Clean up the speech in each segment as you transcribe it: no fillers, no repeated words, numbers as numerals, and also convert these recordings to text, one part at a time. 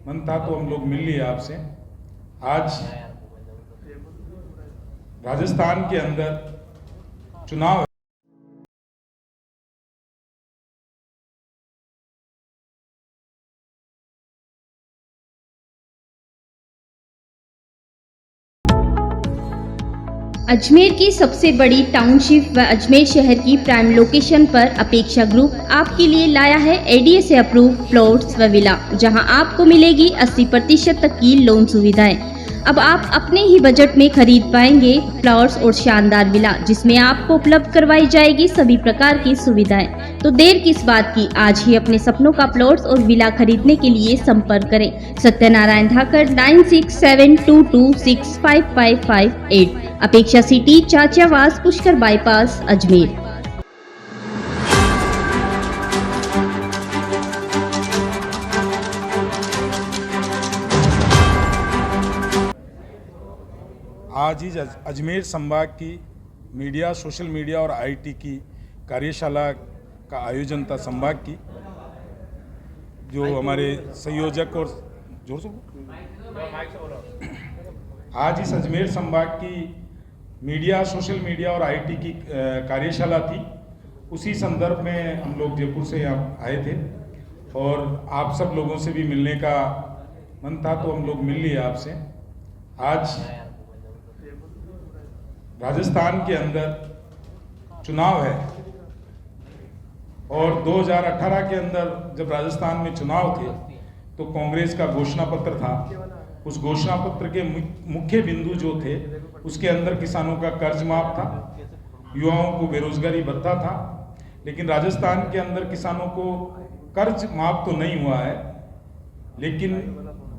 मन था तो हम लोग मिल लिए आपसे। आज राजस्थान के अंदर चुनाव है। अजमेर की सबसे बड़ी टाउनशिप व अजमेर शहर की प्राइम लोकेशन पर अपेक्षा ग्रुप आपके लिए लाया है एडीए से अप्रूव प्लॉट्स व विला, जहां आपको मिलेगी 80% तक की लोन सुविधाएं। अब आप अपने ही बजट में खरीद पाएंगे प्लॉट्स और शानदार विला, जिसमें आपको उपलब्ध करवाई जाएगी सभी प्रकार की सुविधाएं। तो देर किस बात की, आज ही अपने सपनों का प्लॉट्स और विला खरीदने के लिए संपर्क करें सत्यनारायण धाकर 9672265558। अपेक्षा सिटी, चाचावास, पुष्कर बाईपास, अजमेर। आज ही अजमेर संभाग की मीडिया, सोशल मीडिया और आईटी की कार्यशाला का आयोजन था। संभाग की जो हमारे संयोजक और जोर से आज इस अजमेर संभाग की मीडिया, सोशल मीडिया और आईटी की कार्यशाला थी। उसी संदर्भ में हम लोग जयपुर से यहाँ आए थे और आप सब लोगों से भी मिलने का मन था तो हम लोग मिल लिए आपसे। आज राजस्थान के अंदर चुनाव है और 2018 के अंदर जब राजस्थान में चुनाव थे तो कांग्रेस का घोषणा पत्र था। उस घोषणा पत्र के मुख्य बिंदु जो थे उसके अंदर किसानों का कर्ज माफ था, युवाओं को बेरोजगारी भत्ता था। लेकिन राजस्थान के अंदर किसानों को कर्ज माफ तो नहीं हुआ है, लेकिन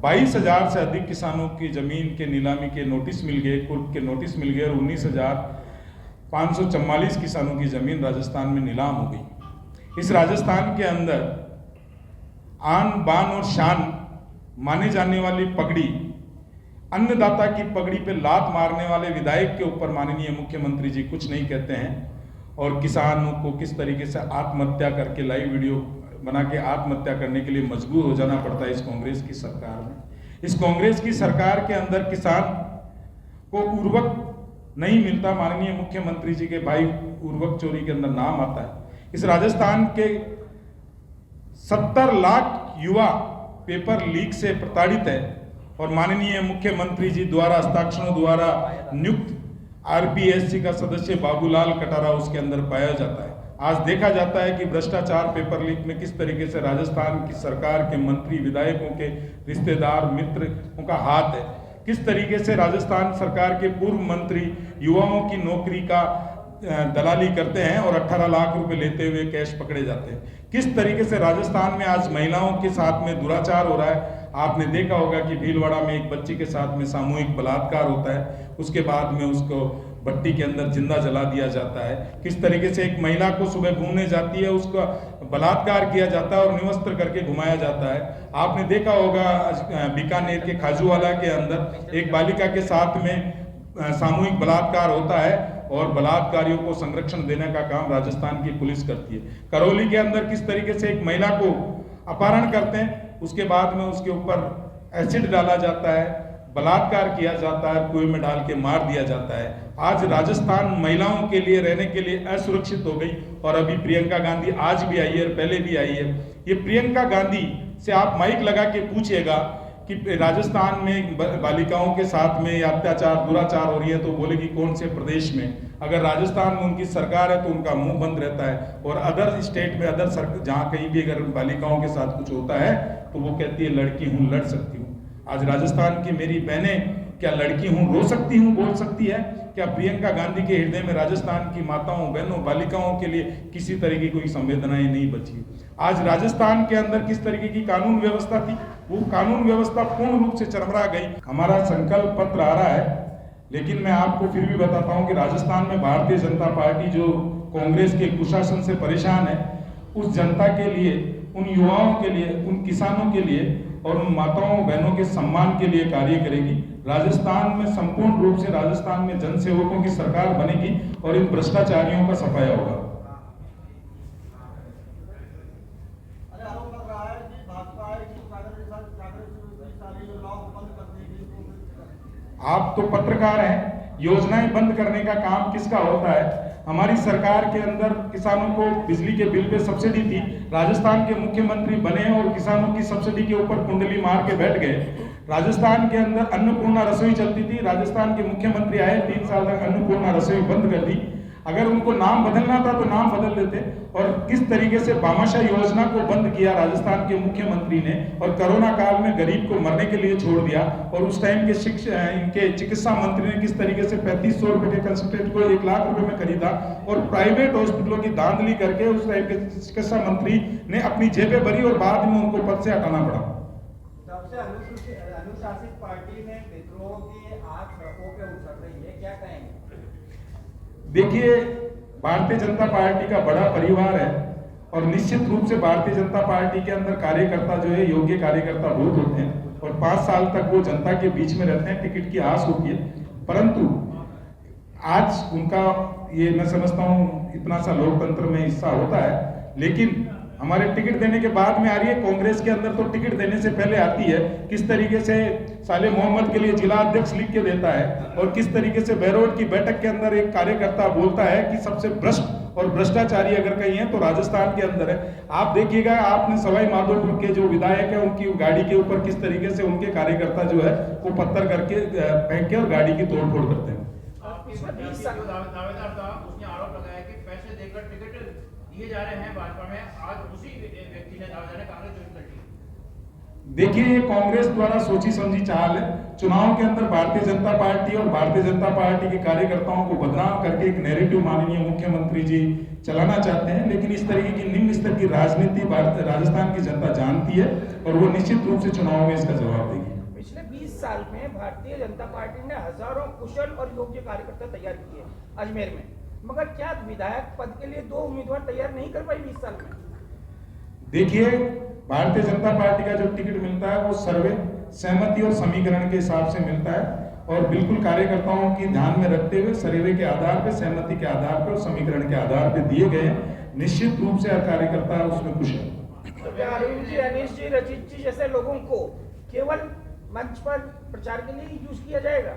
22,000 से अधिक किसानों की जमीन के नीलामी के नोटिस मिल गए, कुर्क के नोटिस मिल गए और 19,544 किसानों की जमीन राजस्थान में नीलाम हो गई। इस राजस्थान के अंदर आन बान और शान माने जाने वाली पगड़ी, अन्नदाता की पगड़ी पे लात मारने वाले विधायक के ऊपर माननीय मुख्यमंत्री जी कुछ नहीं कहते हैं और किसानों को किस तरीके से आत्महत्या करके लाइव वीडियो बना के आत्महत्या करने के लिए मजबूर हो जाना पड़ता है इस कांग्रेस की सरकार में। इस कांग्रेस की सरकार के अंदर किसान को उर्वरक नहीं मिलता। माननीय मुख्यमंत्री जी के भाई उर्वरक चोरी के अंदर नाम आता है। इस राजस्थान के 70 लाख युवा पेपर लीक से प्रताड़ित है और माननीय मुख्यमंत्री जी द्वारा हस्ताक्षरों द्वारा नियुक्त आरपीएससी का सदस्य बाबूलाल कटारा उसके अंदर पाया जाता है। आज देखा जाता है कि भ्रष्टाचार पेपर लीक में किस तरीके से राजस्थान की सरकार के मंत्री, विधायकों के रिश्तेदार, मित्रों का हाथ है। किस तरीके से राजस्थान सरकार के पूर्व मंत्री युवाओं की नौकरी का दलाली करते हैं और 18 लाख रुपए लेते हुए कैश पकड़े जाते हैं। किस तरीके से राजस्थान में आज महिलाओं के साथ में दुराचार हो रहा है। आपने देखा होगा कि भीलवाड़ा में एक बच्ची के साथ में सामूहिक बलात्कार होता है, उसके बाद में उसको भट्टी के अंदर जिंदा जला दिया जाता है। किस तरीके से एक महिला को सुबह घूमने जाती है, उसका बलात्कार किया जाता है और निवस्त्र करके घुमाया जाता है। आपने देखा होगा बीकानेर के खाजूवाला के अंदर एक बालिका के साथ में सामूहिक बलात्कार होता है और बलात्कारियों को संरक्षण देने का काम राजस्थान की पुलिस करती है। करौली के अंदर किस तरीके से एक महिला को अपहरण करते हैं, उसके बाद में उसके ऊपर एसिड डाला जाता है, बलात्कार किया जाता है, कुएं में डाल के मार दिया जाता है। आज राजस्थान महिलाओं के लिए रहने के लिए असुरक्षित हो गई और अभी प्रियंका गांधी आज भी आई है और पहले भी आई है। ये प्रियंका गांधी से आप माइक लगा के पूछिएगा कि राजस्थान में बालिकाओं के साथ में अत्याचार, दुराचार हो रही है तो बोलेगी कौन से प्रदेश में। अगर राजस्थान में उनकी सरकार है तो उनका मुंह बंद रहता है और अदर स्टेट में जहाँ कहीं भी अगर बालिकाओं के साथ कुछ होता है तो वो कहती है लड़की हूँ, लड़ सकती हूँ। आज राजस्थान की मेरी बहनें क्या लड़की हूँ, रो सकती हूँ, बोल सकती है? क्या प्रियंका गांधी के हृदय में राजस्थान की माताओं, बहनों, बालिकाओं के लिए किसी तरह की कोई संवेदनाएं नहीं बची? आज राजस्थान के अंदर किस तरीके की कानून व्यवस्था थी, वो कानून व्यवस्था पूर्ण रूप से चरमरा गई। हमारा संकल्प पत्र आ रहा है, लेकिन मैं आपको फिर भी बताता हूं कि राजस्थान में भारतीय जनता पार्टी जो कांग्रेस के कुशासन से परेशान है, उस जनता के लिए, उन युवाओं के लिए, उन किसानों के लिए और उन माताओं बहनों के सम्मान के लिए कार्य करेगी। राजस्थान में संपूर्ण रूप से राजस्थान में जनसेवकों की सरकार बनेगी और इन भ्रष्टाचारियों का सफाया होगा। आप तो पत्रकार हैं, योजनाएं बंद करने का काम किसका होता है? हमारी सरकार के अंदर किसानों को बिजली के बिल पे सब्सिडी थी, राजस्थान के मुख्यमंत्री बने और किसानों की सब्सिडी के ऊपर कुंडली मार के बैठ गए। राजस्थान के अंदर अन्नपूर्णा रसोई चलती थी, राजस्थान के मुख्यमंत्री आए, 3 साल तक अन्नपूर्णा रसोई बंद कर दी। अगर उनको नाम बदलना था तो नाम बदल देते। और किस तरीके से भामाशाह योजना को बंद किया राजस्थान के मुख्यमंत्री ने, और कोरोना काल में गरीब को मरने के लिए छोड़ दिया। और उस टाइम के इनके चिकित्सा मंत्री ने किस तरीके से 3500 रुपए के कंसल्टेंट को 1 लाख रुपए में खरीदा और प्राइवेट हॉस्पिटलों की धांधली करके उस टाइम के चिकित्सा मंत्री ने अपनी जेबें भरी और बाद में उनको पद से हटाना पड़ा। अनुशासित पार्टी में विद्रोह की आग सड़कों पे उतर रही है, क्या कहेंगे? देखिए, भारतीय जनता पार्टी का बड़ा परिवार है और निश्चित रूप से भारतीय जनता पार्टी के अंदर कार्यकर्ता जो है, योग्य कार्यकर्ता बहुत होते हैं और 5 साल तक वो जनता के बीच में रहते हैं, टिकट की आस होती है। परंतु आज उनका ये मैं समझता हूँ इतना सा लोकतंत्र में हिस्सा होता है, लेकिन हमारे टिकट देने के बाद में आ रही है। कांग्रेस के अंदर तो टिकट देने से पहले आती है किस तरीके से साले मोहम्मद के लिए जिला अध्यक्ष लिख के देता है और किस तरीके से बहरोड की बैठक के अंदर एक कार्यकर्ता बोलता है कि सबसे भ्रष्ट और भ्रष्टाचारी अगर कहीं है तो राजस्थान के अंदर है। आप देखिएगा, आपने सवाई माधोपुर के जो विधायक है उनकी गाड़ी के ऊपर किस तरीके से उनके कार्यकर्ता जो है वो पत्थर करके फेंक के और गाड़ी की तोड़फोड़ करते हैं। दावेदार था, उसने आरोप लगाया कि पैसे देकर टिकट दिए जा रहे हैं भाजपा में। आज उसी व्यक्ति ने दावेदार ने कांग्रेस ज्वाइन कर ली। देखिए, ये कांग्रेस द्वारा सोची समझी चाल है। चुनाव के अंदर भारतीय जनता पार्टी और भारतीय जनता पार्टी के कार्यकर्ताओं को बदनाम करके एक नैरेटिव माननीय मुख्यमंत्री जी चलाना चाहते हैं, लेकिन इस तरीके की निम्न स्तर की राजनीति राजस्थान की जनता जानती है और वो निश्चित रूप से चुनाव में इसका जवाब देगी। पिछले 20 साल में भारतीय जनता पार्टी ने हजारों कुशल और योग्य कार्यकर्ता तैयार किए अजमेर में, मगर क्या विधायक पद के लिए 2 उम्मीदवार तैयार नहीं कर पाई 20 साल में? देखिए, भारतीय जनता पार्टी का जो टिकट मिलता है वो सर्वे, सहमति और समीकरण के हिसाब से मिलता है और बिल्कुल कार्यकर्ताओं की ध्यान में रखते हुए सर्वे के आधार पे, सहमति के आधार पे और समीकरण के आधार पे दिए गए। निश्चित रूप से हर कार्यकर्ता उसमें खुश है। तो क्या अरुण जी, अनिश जी, रचित जी जैसे लोगों को केवल मंच पर प्रचार के लिए यूज किया जाएगा?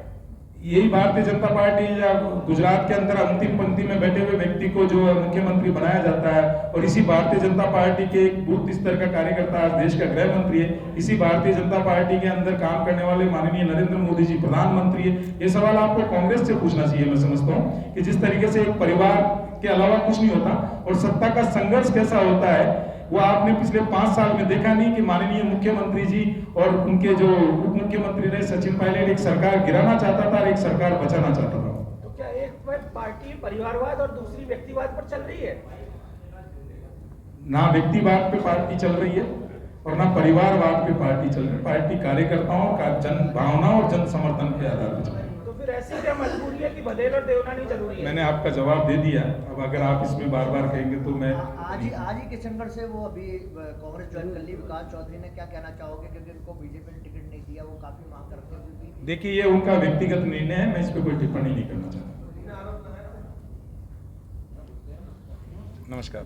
यही भारतीय जनता पार्टी या गुजरात के अंदर अंतिम पंक्ति में बैठे हुए व्यक्ति को जो मुख्यमंत्री बनाया जाता है और इसी भारतीय जनता पार्टी के एक बूथ स्तर का कार्यकर्ता आज देश का गृह मंत्री है, इसी भारतीय जनता पार्टी के अंदर काम करने वाले माननीय नरेंद्र मोदी जी प्रधानमंत्री है। ये सवाल आपको कांग्रेस से पूछना चाहिए। मैं समझता हूँ कि जिस तरीके से एक परिवार के अलावा कुछ नहीं होता और सत्ता का संघर्ष कैसा होता है वो आपने पिछले 5 साल में देखा नहीं कि माननीय मुख्यमंत्री जी और उनके जो उप मुख्यमंत्री रहे सचिन पायलट एक सरकार गिराना चाहता था और एक सरकार बचाना चाहता था। तो क्या एक पार्टी परिवारवाद और दूसरी व्यक्तिवाद पर चल रही है? ना व्यक्तिवाद पे पार्टी चल रही है और ना परिवारवाद पे पार्टी चल रही है। पार्टी कार्यकर्ताओं का जन भावना और जन समर्थन के आधार पर चल रही है। तो फिर ऐसी क्या मजबूरी है कि बधेल और देवनानी जरूरी है? मैंने आपका जवाब दे दिया। अब अगर आप इसमें बार बार कहेंगे तो मैं आज ही किशनगढ़ से वो अभी कांग्रेस ज्वाइन कर ली। विकास चौधरी ने क्या कहना चाहोगे, क्योंकि उनको बीजेपी ने टिकट नहीं दिया, वो काफी मांग करते हैं? देखिए, ये उनका व्यक्तिगत निर्णय है, मैं इस पर कोई टिप्पणी नहीं करना चाहता। नमस्कार।